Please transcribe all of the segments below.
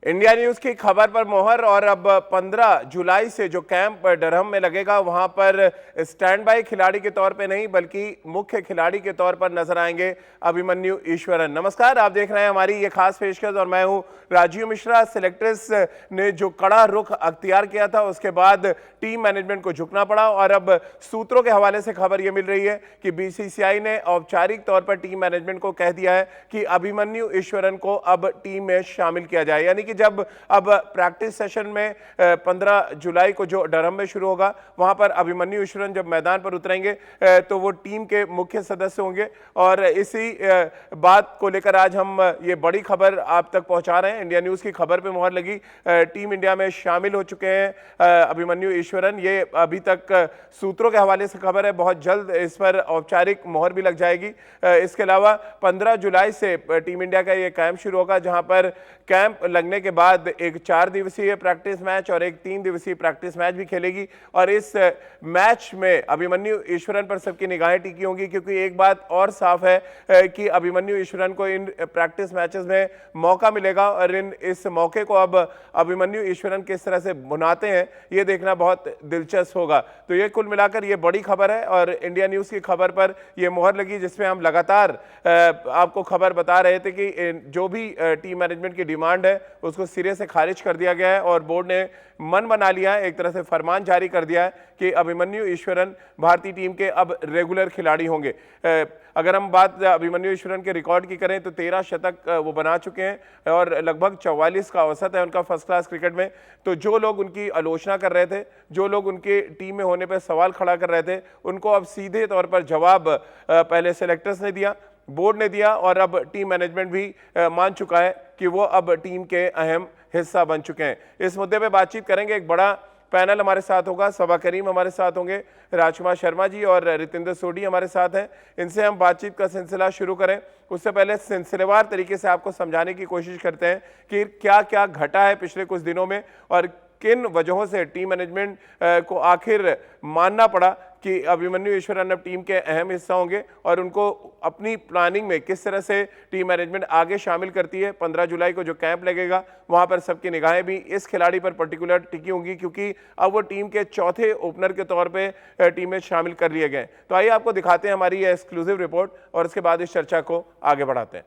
India news की खबर पर मोहर और अब 15 जुलाई से जो कैंप डरहम में लगेगा वहां पर स्टैंड बाई खिलाड़ी के तौर पे नहीं बल्कि मुख्य खिलाड़ी के तौर पर नजर आएंगे अभिमन्यु ईश्वरन। नमस्कार, आप देख रहे हैं हमारी ये खास पेशकश और मैं हूं राजीव मिश्रा। सिलेक्टर्स ने जो कड़ा रुख अख्तियार किया था उसके बाद टीम मैनेजमेंट को झुकना पड़ा और अब सूत्रों के हवाले से खबर यह मिल रही है कि बीसीसीआई ने औपचारिक तौर पर टीम मैनेजमेंट को कह दिया है कि अभिमन्यु ईश्वरन को अब टीम में शामिल किया जाए। यानी कि जब अब प्रैक्टिस सेशन में 15 जुलाई को जो डरहम में शुरू होगा वहां पर अभिमन्यु ईश्वरन जब मैदान पर उतरेंगे तो वो टीम के मुख्य सदस्य होंगे। और इसी बात को लेकर आज हम ये बड़ी खबर आप तक पहुंचा रहे हैं। इंडिया न्यूज की खबर पे मोहर लगी, टीम इंडिया में शामिल हो चुके हैं अभिमन्यु ईश्वरन। ये अभी तक सूत्रों के हवाले से खबर है, बहुत जल्द इस पर औपचारिक मोहर भी लग जाएगी। इसके अलावा 15 जुलाई से टीम इंडिया का ये कैंप शुरू होगा जहां पर कैंप लगने के बाद एक 4 दिवसीय प्रैक्टिस मैच और एक 3 दिवसीय प्रैक्टिस मैच भी खेलेगी। और इस मैच में अभिमन्यु ईश्वरन पर सबकी निगाहें टिकी होंगी, क्योंकि एक बात और साफ है कि अभिमन्यु ईश्वरन को इन प्रैक्टिस मैचेस में मौका मिलेगा और इस मौके को अब अभिमन्यु ईश्वरन किस तरह से बुनाते हैं ये देखना बहुत दिलचस्प होगा। तो ये कुल मिलाकर ये बड़ी खबर है और इंडिया न्यूज़ की खबर पर ये मोहर लगी, जिसमें हम लगातार आपको खबर बता रहे थे कि जो भी टीम मैनेजमेंट की डिमांड है उसको सिरे से खारिज कर दिया गया है और बोर्ड ने मन बना लिया है, एक तरह से फरमान जारी कर दिया है कि अभिमन्यु ईश्वरन भारतीय टीम के अब रेगुलर खिलाड़ी होंगे। अगर हम बात अभिमन्यु ईश्वरन के रिकॉर्ड की करें तो 13 शतक वो बना चुके हैं और लगभग 44 का औसत है उनका फर्स्ट क्लास क्रिकेट में। तो जो लोग उनकी आलोचना कर रहे थे, जो लोग उनके टीम में होने पर सवाल खड़ा कर रहे थे, उनको अब सीधे तौर पर जवाब पहले सेलेक्टर्स ने दिया, बोर्ड ने दिया और अब टीम मैनेजमेंट भी मान चुका है कि वो अब टीम के अहम हिस्सा बन चुके हैं। इस मुद्दे पे बातचीत करेंगे, एक बड़ा पैनल हमारे साथ होगा, सबा करीम हमारे साथ होंगे, राजकुमार शर्मा जी और रितेंद्र सोडी हमारे साथ हैं। इनसे हम बातचीत का सिलसिला शुरू करें। उससे पहले सिलसिलेवार तरीके से आपको समझाने की कोशिश करते हैं कि क्या क्या घटा है पिछले कुछ दिनों में और किन वजहों से टीम मैनेजमेंट को आखिर मानना पड़ा कि अभिमन्यु ईश्वरन अब टीम के अहम हिस्सा होंगे और उनको अपनी प्लानिंग में किस तरह से टीम मैनेजमेंट आगे शामिल करती है। 15 जुलाई को जो कैंप लगेगा वहां पर सबकी निगाहें भी इस खिलाड़ी पर पर्टिकुलर टिकी होंगी, क्योंकि अब वो टीम के चौथे ओपनर के तौर पे टीम में शामिल कर लिए गए। तो आइए आपको दिखाते हैं हमारी ये एक्सक्लूसिव रिपोर्ट और उसके बाद इस चर्चा को आगे बढ़ाते हैं।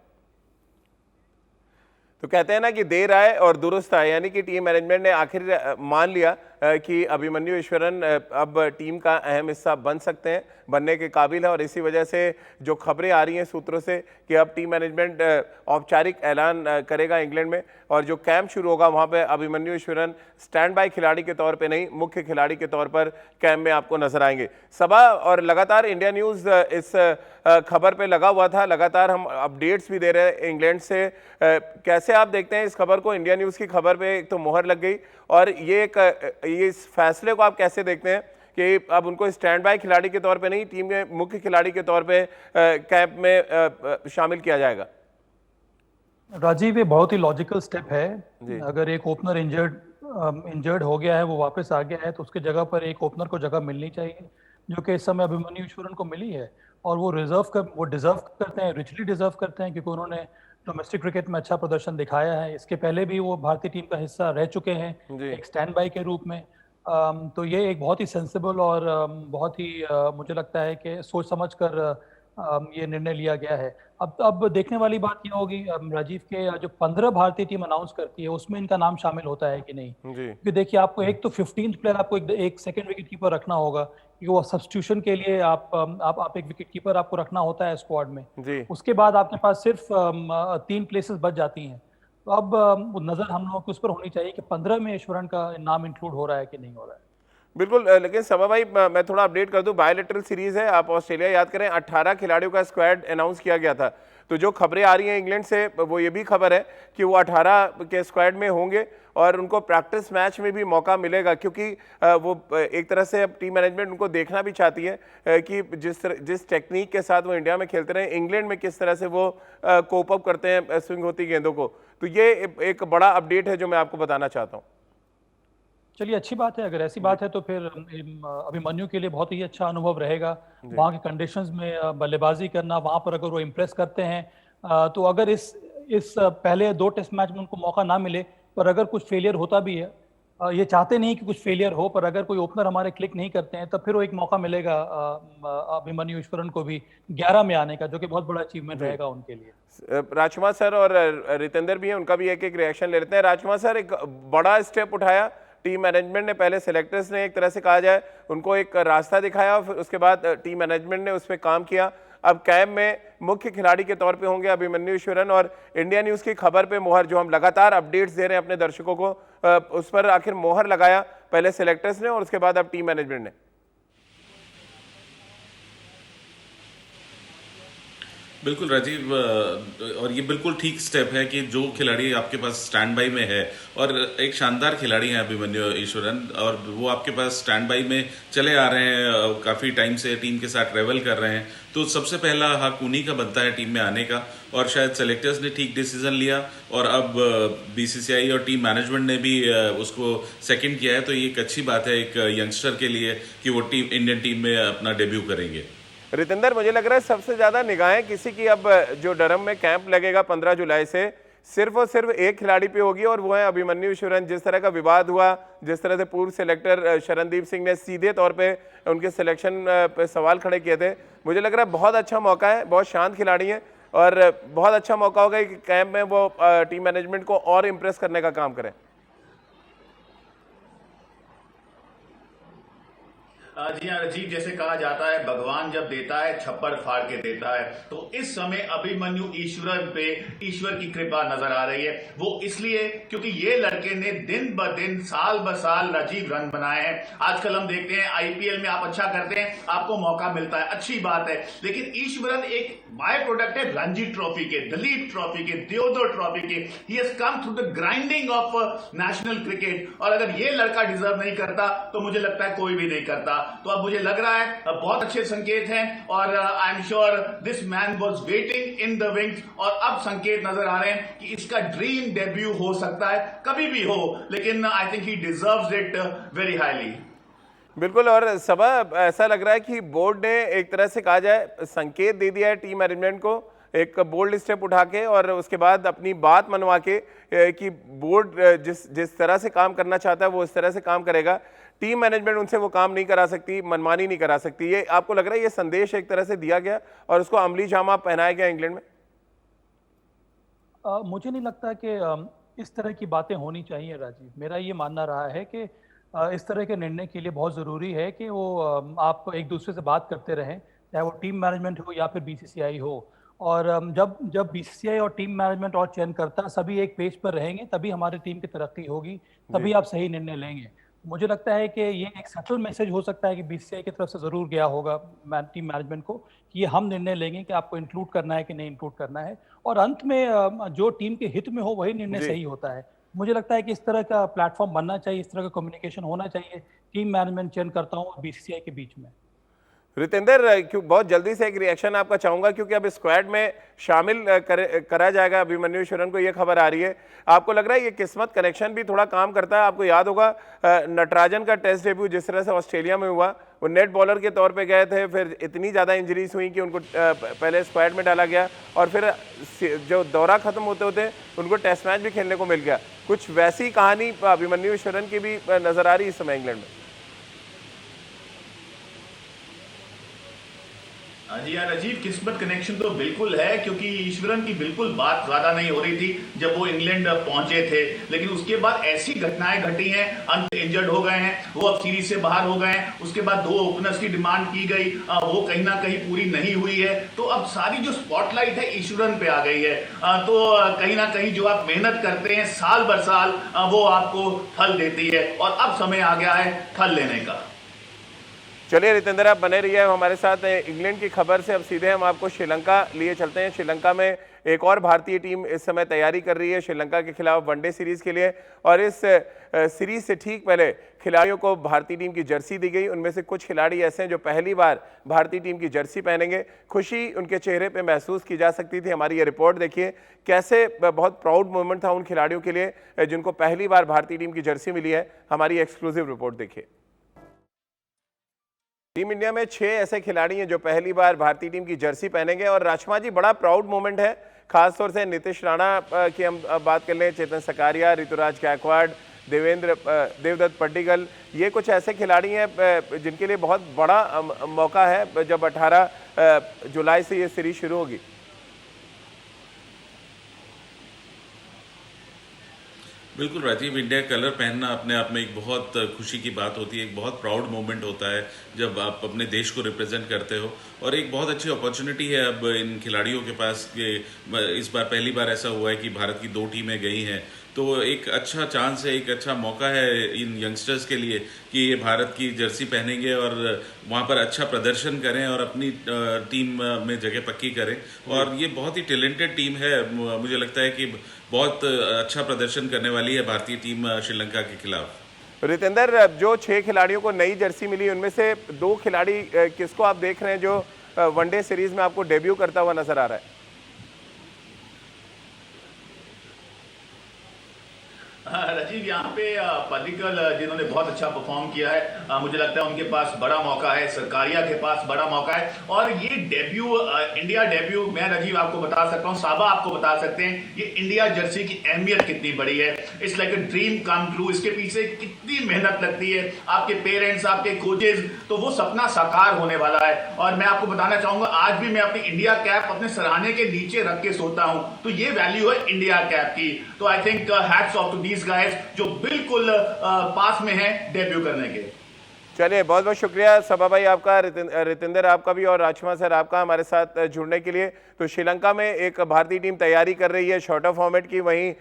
तो कहते हैं ना कि देर आए और दुरुस्त आए, यानी कि टीम मैनेजमेंट ने आखिर मान लिया कि अभिमन्यु ईश्वरन अब टीम का अहम हिस्सा बन सकते हैं, बनने के काबिल है। और इसी वजह से जो खबरें आ रही हैं सूत्रों से कि अब टीम मैनेजमेंट औपचारिक ऐलान करेगा इंग्लैंड में और जो कैंप शुरू होगा वहाँ पे अभिमन्यु ईश्वरन स्टैंड बाई खिलाड़ी के तौर पे नहीं, मुख्य खिलाड़ी के तौर पर कैंप में आपको नजर आएंगे। सबा और लगातार इंडिया न्यूज़ इस खबर पे लगा हुआ था, लगातार हम अपडेट्स भी दे रहे हैं इंग्लैंड से। कैसे आप देखते हैं इस खबर को? इंडिया न्यूज़ की खबर पे एक तो मोहर लग गई और ये इस फैसले को आप कैसे देखते हैं कि अब उनको स्टैंड बाय खिलाड़ी के तौर पे नहीं, टीम के मुख्य खिलाड़ी के तौर पे कैंप में शामिल किया जाएगा? राजीव, ये बहुत ही लॉजिकल स्टेप है। अगर एक ओपनर इंजर्ड हो गया है, वो वापस आ गया है, तो उसके जगह पर एक ओपनर को जगह मिलनी चाहिए, जो कि इस समय अभिमन्यु ईश्वरन को मिली है। और वो डिजर्व करते हैं, रिचली डिजर्व करते हैं, क्योंकि उन्होंने डोमेस्टिक क्रिकेट में अच्छा प्रदर्शन दिखाया है। इसके पहले भी वो भारतीय टीम का हिस्सा रह चुके हैं एक स्टैंड बाई के रूप में। तो ये एक बहुत ही सेंसिबल और बहुत ही मुझे लगता है कि सोच समझ कर ये निर्णय लिया गया है। अब देखने वाली बात ये होगी राजीव के जो 15 भारतीय टीम अनाउंस करती है उसमें इनका नाम शामिल होता है कि नहीं। क्योंकि देखिए, आपको एक तो 15th प्लेयर आपको एक सेकंड विकेट कीपर रखना होगा, कि वो सब्स्टिट्यूशन के लिए आप एक विकेट कीपर आपको रखना होता है स्क्वाड में। उसके बाद आपके पास सिर्फ 3 प्लेसेस बच जाती हैं। तो अब नजर हम लोगों की उस पर होनी चाहिए कि 15 में ईश्वरन का नाम इंक्लूड हो रहा है कि नहीं हो रहा है। बिल्कुल, लेकिन सबा भाई मैं थोड़ा अपडेट कर दूं, बायोलेटरल सीरीज है, आप ऑस्ट्रेलिया याद करें, 18 खिलाड़ियों का स्क्वाड अनाउंस किया गया था। तो जो खबरें आ रही हैं इंग्लैंड से वो ये भी खबर है कि वो 18 के स्क्वाड में होंगे और उनको प्रैक्टिस मैच में भी मौका मिलेगा, क्योंकि वो एक तरह से अब टीम मैनेजमेंट उनको देखना भी चाहती है कि जिस टेक्निक के साथ वो इंडिया में खेलते रहे, इंग्लैंड में किस तरह से वो कोप अप करते हैं स्विंग होती गेंदों को। तो ये एक बड़ा अपडेट है जो मैं आपको बताना चाहता हूँ। चलिए, अच्छी बात है। अगर ऐसी बात है तो फिर अभिमन्यु के लिए बहुत ही अच्छा अनुभव रहेगा वहाँ के कंडीशंस में बल्लेबाजी करना। वहाँ पर अगर वो इम्प्रेस करते हैं तो अगर इस पहले 2 टेस्ट मैच में उनको मौका ना मिले पर अगर कुछ फेलियर होता भी है, ये चाहते नहीं कि कुछ फेलियर हो, पर अगर कोई ओपनर हमारे क्लिक नहीं करते हैं तब फिर वो एक मौका मिलेगा अभिमन्यु ईश्वरन को भी 11 में आने का, जो कि बहुत बड़ा अचीवमेंट रहेगा उनके लिए। राजकुमार सर और रितेंद्र भी हैं, उनका भी एक एक रिएक्शन ले लेते हैं। राजकुमार सर, एक बड़ा स्टेप उठाया टीम मैनेजमेंट ने, पहले सेलेक्टर्स ने एक तरह से कहा जाए उनको एक रास्ता दिखाया, फिर उसके बाद टीम मैनेजमेंट ने उस पर काम किया। अब कैंप में मुख्य खिलाड़ी के तौर पे होंगे अभिमन्यु ईश्वरन, और इंडिया न्यूज़ की खबर पे मोहर, जो हम लगातार अपडेट्स दे रहे हैं अपने दर्शकों को, उस पर आखिर मोहर लगाया पहले सेलेक्टर्स ने और उसके बाद अब टीम मैनेजमेंट ने। बिल्कुल राजीव, और ये बिल्कुल ठीक स्टेप है कि जो खिलाड़ी आपके पास स्टैंड बाई में है, और एक शानदार खिलाड़ी हैं अभिमन्यु ईश्वरन, और वो आपके पास स्टैंड बाई में चले आ रहे हैं, काफ़ी टाइम से टीम के साथ ट्रेवल कर रहे हैं, तो सबसे पहला हक उन्हीं का बनता है टीम में आने का। और शायद सेलेक्टर्स ने ठीक डिसीजन लिया, और अब बीसीसीआई और टीम मैनेजमेंट ने भी उसको सेकंड किया है, तो ये एक अच्छी बात है एक यंगस्टर के लिए कि वो इंडियन टीम में अपना डेब्यू करेंगे। रितेंद्र, मुझे लग रहा है सबसे ज्यादा निगाहें किसी की अब जो डरहम में कैंप लगेगा 15 जुलाई से, सिर्फ और सिर्फ एक खिलाड़ी पे होगी, और वो है अभिमन्यु ईश्वरन। जिस तरह का विवाद हुआ, जिस तरह से पूर्व सेलेक्टर शरणदीप सिंह ने सीधे तौर पे उनके सिलेक्शन पे सवाल खड़े किए थे, मुझे लग रहा है बहुत अच्छा मौका है, बहुत शांत खिलाड़ी हैं, और बहुत अच्छा मौका होगा कि कैंप में वो टीम मैनेजमेंट को और इम्प्रेस करने का काम करें। जी हाँ राजीव, जैसे कहा जाता है भगवान जब देता है छप्पर फाड़ के देता है, तो इस समय अभिमन्यु ईश्वरन पे ईश्वर की कृपा नजर आ रही है। वो इसलिए क्योंकि ये लड़के ने दिन ब दिन साल ब साल राजीव रन बनाए हैं। आजकल हम देखते हैं आईपीएल में आप अच्छा करते हैं, आपको मौका मिलता है, अच्छी बात है, लेकिन ईश्वरन एक बाय प्रोडक्ट है रणजी ट्रॉफी के, दिलीप ट्रॉफी के, देवधर ट्रॉफी के। He has come through the grinding of national cricket, और अगर ये लड़का डिजर्व नहीं करता तो मुझे लगता है कोई भी नहीं करता। तो अब मुझे लग रहा है बहुत अच्छे संकेत हैं, और I am sure this man was waiting in the wings, और अब संकेत नजर आ रहे हैं कि इसका ड्रीम डेब्यू हो सकता है, कभी भी हो, लेकिन I think he deserves it very highly. बिल्कुल, और सबा ऐसा लग रहा है कि बोर्ड ने एक तरह से कहा जाए संकेत दे दिया है टीम मैनेजमेंट को, एक बोल्ड स्टेप उठा के, और उसके बाद अपनी बात मनवा के कि बोर्ड जिस तरह से काम करना चाहता है वो इस तरह से काम करेगा। टीम मैनेजमेंट उनसे वो काम नहीं करा सकती, मनमानी नहीं करा सकती। ये आपको लग रहा है ये संदेश एक तरह से दिया गया और उसको अमली जामा पहनाया गया इंग्लैंड में? मुझे नहीं लगता कि इस तरह की बातें होनी चाहिए राजीव। मेरा ये मानना रहा है कि इस तरह के निर्णय के लिए बहुत ज़रूरी है कि वो आप एक दूसरे से बात करते रहें, चाहे वो टीम मैनेजमेंट हो या फिर बीसीसीआई हो। और जब बीसीसीआई और टीम मैनेजमेंट और चयनकर्ता सभी एक पेज पर रहेंगे, तभी हमारी टीम की तरक्की होगी, तभी आप सही निर्णय लेंगे। मुझे लगता है कि ये एक सटल मैसेज हो सकता है कि बीसीसीआई की तरफ से ज़रूर गया होगा टीम मैनेजमेंट को कि ये हम निर्णय लेंगे कि आपको इंक्लूड करना है कि नहीं इंक्लूड करना है, और अंत में जो टीम के हित में हो वही निर्णय सही होता है। मुझे लगता है कि इस तरह का प्लेटफॉर्म बनना चाहिए, इस तरह का कम्युनिकेशन होना चाहिए टीम मैनेजमेंट चयनकर्ताओं और बीसीसीआई के बीच में। रितेंद्र, क्यों बहुत जल्दी से एक रिएक्शन आपका चाहूंगा, क्योंकि अब स्क्वाड में शामिल करा जाएगा अभिमन्यु ईश्वरन को, ये खबर आ रही है। आपको लग रहा है ये किस्मत कनेक्शन भी थोड़ा काम करता है? आपको याद होगा नटराजन का टेस्ट डेब्यू जिस तरह से ऑस्ट्रेलिया में हुआ, वो नेट बॉलर के तौर पे गए थे, फिर इतनी ज़्यादा इंजरीज हुई कि उनको पहले स्क्वाड में डाला गया, और फिर जो दौरा खत्म होते होते उनको टेस्ट मैच भी खेलने को मिल गया। कुछ वैसी कहानी अभिमन्यु ईश्वरन की भी नजर आ रही है इस समय इंग्लैंड में। जी हाँ राजीव, किस्मत कनेक्शन तो बिल्कुल है, क्योंकि ईश्वरन की बिल्कुल बात ज्यादा नहीं हो रही थी जब वो इंग्लैंड पहुंचे थे, लेकिन उसके बाद ऐसी घटनाएं घटी हैं, अंत इंजर्ड हो गए हैं, वो अब सीरीज से बाहर हो गए हैं। उसके बाद 2 ओपनर्स की डिमांड की गई, वो कहीं ना कहीं पूरी नहीं हुई है, तो अब सारी जो स्पॉटलाइट है ईश्वरन पे आ गई है। तो कहीं ना कहीं जो आप मेहनत करते हैं साल बर साल, वो आपको फल देती है, और अब समय आ गया है फल लेने का। चलिए रितेंद्र, आप बने रहिए हमारे साथ। इंग्लैंड की खबर से अब सीधे हम आपको श्रीलंका लिए चलते हैं। श्रीलंका में एक और भारतीय टीम इस समय तैयारी कर रही है श्रीलंका के खिलाफ वनडे सीरीज के लिए, और इस सीरीज से ठीक पहले खिलाड़ियों को भारतीय टीम की जर्सी दी गई। उनमें से कुछ खिलाड़ी ऐसे हैं जो पहली बार भारतीय टीम की जर्सी पहनेंगे। खुशी उनके चेहरे पे महसूस की जा सकती थी। हमारी ये रिपोर्ट देखिए, कैसे बहुत प्राउड मोमेंट था उन खिलाड़ियों के लिए जिनको पहली बार भारतीय टीम की जर्सी मिली है। हमारी एक्सक्लूसिव रिपोर्ट देखिए। टीम इंडिया में 6 ऐसे खिलाड़ी हैं जो पहली बार भारतीय टीम की जर्सी पहनेंगे और राजकुमार जी बड़ा प्राउड मोमेंट है, खासतौर से नीतीश राणा की हम बात कर लें, चेतन सकारिया, ऋतुराज गायकवाड़, देवदत्त पड्डीकल, ये कुछ ऐसे खिलाड़ी हैं जिनके लिए बहुत बड़ा मौका है जब 18 जुलाई से ये सीरीज शुरू होगी। बिल्कुल राजीव, इंडिया कलर पहनना अपने आप में एक बहुत खुशी की बात होती है, एक बहुत प्राउड मोमेंट होता है जब आप अपने देश को रिप्रेजेंट करते हो, और एक बहुत अच्छी अपॉर्चुनिटी है अब इन खिलाड़ियों के पास कि इस बार पहली बार ऐसा हुआ है कि भारत की 2 टीमें गई हैं, तो एक अच्छा चांस है, एक अच्छा मौका है इन यंगस्टर्स के लिए कि ये भारत की जर्सी पहनेंगे और वहाँ पर अच्छा प्रदर्शन करें और अपनी टीम में जगह पक्की करें। और ये बहुत ही टैलेंटेड टीम है, मुझे लगता है कि बहुत अच्छा प्रदर्शन करने वाली है भारतीय टीम श्रीलंका के खिलाफ। रितेंद्र, जो 6 खिलाड़ियों को नई जर्सी मिली उनमें से 2 खिलाड़ी किसको आप देख रहे हैं जो वनडे सीरीज में आपको डेब्यू करता हुआ नजर आ रहा है? राजीव, यहाँ पे पड्डीकल जिन्होंने बहुत अच्छा परफॉर्म किया है, मुझे लगता है उनके पास बड़ा मौका है, सरकारिया के पास बड़ा मौका है, और ये डेब्यू इंडिया डेब्यू मैं राजीव आपको बता सकता हूँ, साबा आपको बता सकते हैं ये इंडिया जर्सी की अहमियत कितनी बड़ी है। It's like a dream come true, इसके पीछे कितनी मेहनत लगती है, आपके पेरेंट्स, आपके कोचेज, तो वो सपना साकार होने वाला है। और मैं आपको बताना चाहूंगा, आज भी मैं अपनी इंडिया कैप अपने सराहने के नीचे रख के सोता हूं, तो ये वैल्यू है इंडिया कैप की। तो I think hats off to these guys जो बिल्कुल पास में है डेब्यू करने के। चलिए, बहुत बहुत शुक्रिया सबा भाई आपका, रितेंद्र आपका भी, और राजकुमार सर आपका हमारे साथ जुड़ने के लिए। तो श्रीलंका में एक भारतीय टीम तैयारी कर रही है शॉर्टर फॉर्मेट की, वहीं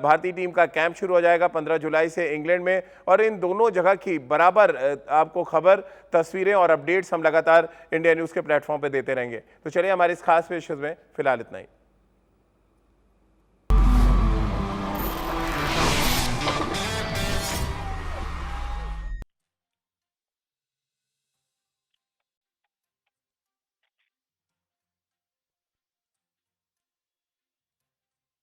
भारतीय टीम का कैंप शुरू हो जाएगा 15 जुलाई से इंग्लैंड में, और इन दोनों जगह की बराबर आपको खबर, तस्वीरें और अपडेट्स हम लगातार इंडिया न्यूज़ के प्लेटफॉर्म पर देते रहेंगे। तो चलिए, हमारे इस खास पेशकश में फिलहाल इतना ही।